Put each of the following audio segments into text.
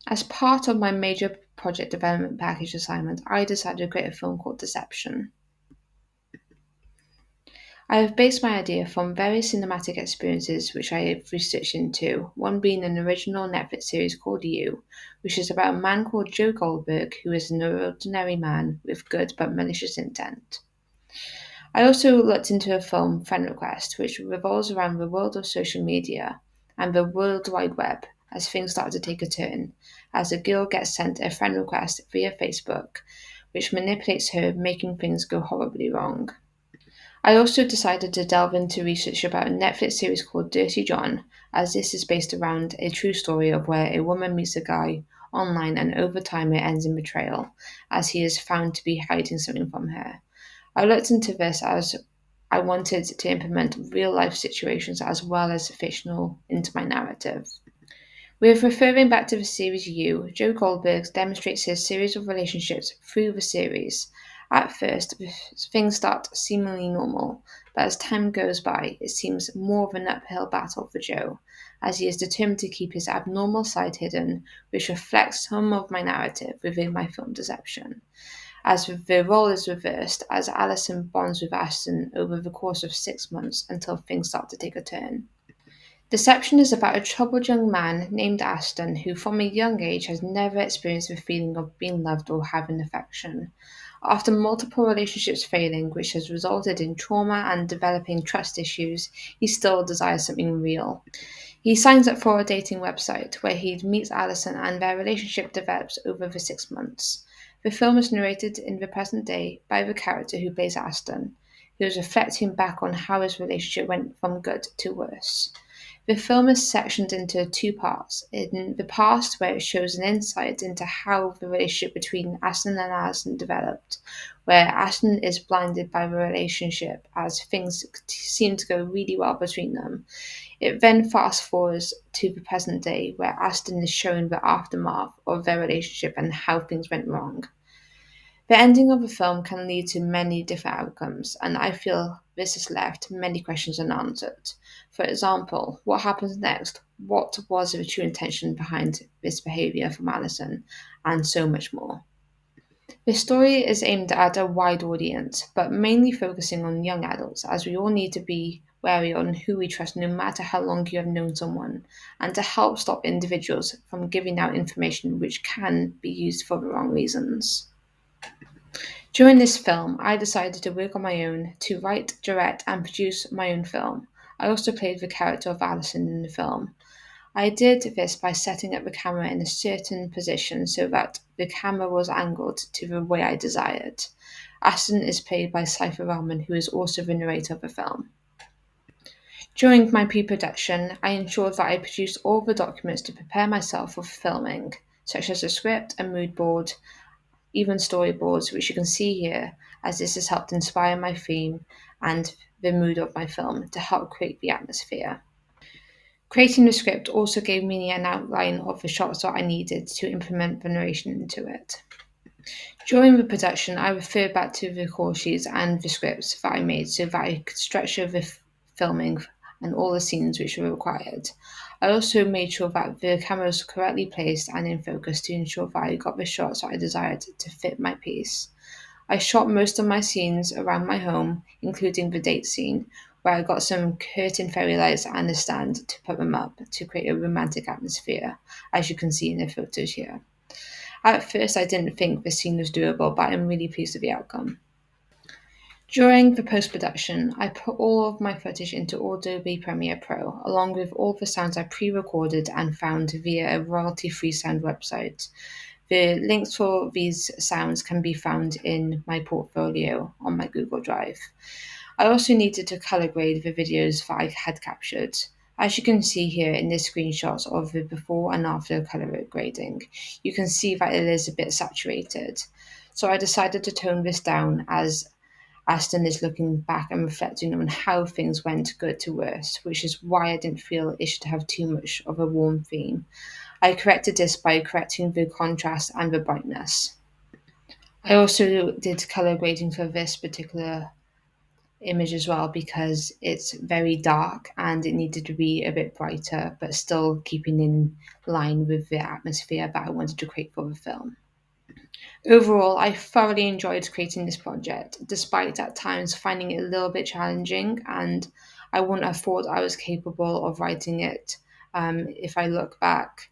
As part of my major project development package assignment, I decided to create a film called Deception. I have based my idea from various cinematic experiences which I have researched into, one being an original Netflix series called You, which is about a man called Joe Goldberg who is an ordinary man with good but malicious intent. I also looked into a film, Friend Request, which revolves around the world of social media and the World Wide Web as things start to take a turn, as a girl gets sent a friend request via Facebook, which manipulates her, making things go horribly wrong. I also decided to delve into research about a Netflix series called Dirty John, as this is based around a true story of where a woman meets a guy online and over time it ends in betrayal, as he is found to be hiding something from her. I looked into this as I wanted to implement real life situations as well as fictional into my narrative. With referring back to the series You, Joe Goldberg demonstrates his series of relationships through the series. At first, things start seemingly normal, but as time goes by, it seems more of an uphill battle for Joe, as he is determined to keep his abnormal side hidden, which reflects some of my narrative within my film Deception. As the role is reversed, as Allison bonds with Ashton over the course of 6 months until things start to take a turn. Deception is about a troubled young man named Aston who, from a young age, has never experienced the feeling of being loved or having affection. After multiple relationships failing, which has resulted in trauma and developing trust issues, he still desires something real. He signs up for a dating website where he meets Alison and their relationship develops over the 6 months. The film is narrated in the present day by the character who plays Aston, who is reflecting back on how his relationship went from good to worse. The film is sectioned into two parts. In the past, where it shows an insight into how the relationship between Aston and Alison developed, where Aston is blinded by the relationship as things seem to go really well between them. It then fast forwards to the present day, where Aston is shown the aftermath of their relationship and how things went wrong. The ending of a film can lead to many different outcomes, and I feel this has left many questions unanswered. For example, what happens next? What was the true intention behind this behaviour from Alison? And so much more. The story is aimed at a wide audience, but mainly focusing on young adults, as we all need to be wary on who we trust no matter how long you have known someone, and to help stop individuals from giving out information which can be used for the wrong reasons. During this film, I decided to work on my own to write, direct, and produce my own film. I also played the character of Alison in the film. I did this by setting up the camera in a certain position so that the camera was angled to the way I desired. Aston is played by Cypher Rahman, who is also the narrator of the film. During my pre-production, I ensured that I produced all the documents to prepare myself for filming, such as a script, a mood board, even storyboards, which you can see here, as this has helped inspire my theme and the mood of my film to help create the atmosphere. Creating the script also gave me an outline of the shots that I needed to implement the narration into it. During the production, I referred back to the call sheets and the scripts that I made so that I could structure the filming and all the scenes which were required. I also made sure that the camera was correctly placed and in focus to ensure that I got the shots that I desired to fit my piece. I shot most of my scenes around my home, including the date scene, where I got some curtain fairy lights and a stand to put them up to create a romantic atmosphere, as you can see in the photos here. At first, I didn't think the scene was doable, but I'm really pleased with the outcome. During the post production, I put all of my footage into Adobe Premiere Pro, along with all the sounds I pre recorded and found via a royalty free sound website. The links for these sounds can be found in my portfolio on my Google Drive. I also needed to color grade the videos that I had captured. As you can see here in this screenshot of the before and after color grading, you can see that it is a bit saturated. So I decided to tone this down as Aston is looking back and reflecting on how things went good to worse, which is why I didn't feel it should have too much of a warm theme. I corrected this by correcting the contrast and the brightness. I also did color grading for this particular image as well because it's very dark and it needed to be a bit brighter, but still keeping in line with the atmosphere that I wanted to create for the film. Overall, I thoroughly enjoyed creating this project, despite at times finding it a little bit challenging, and I wouldn't have thought I was capable of writing it if I look back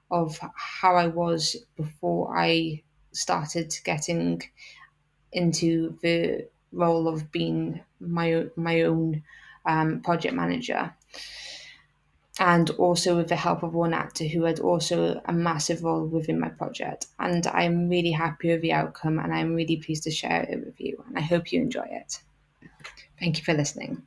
of how I was before I started getting into the role of being my own project manager, and also with the help of one actor who had also a massive role within my project. And I'm really happy with the outcome, and I'm really pleased to share it with you. And I hope you enjoy it. Thank you for listening.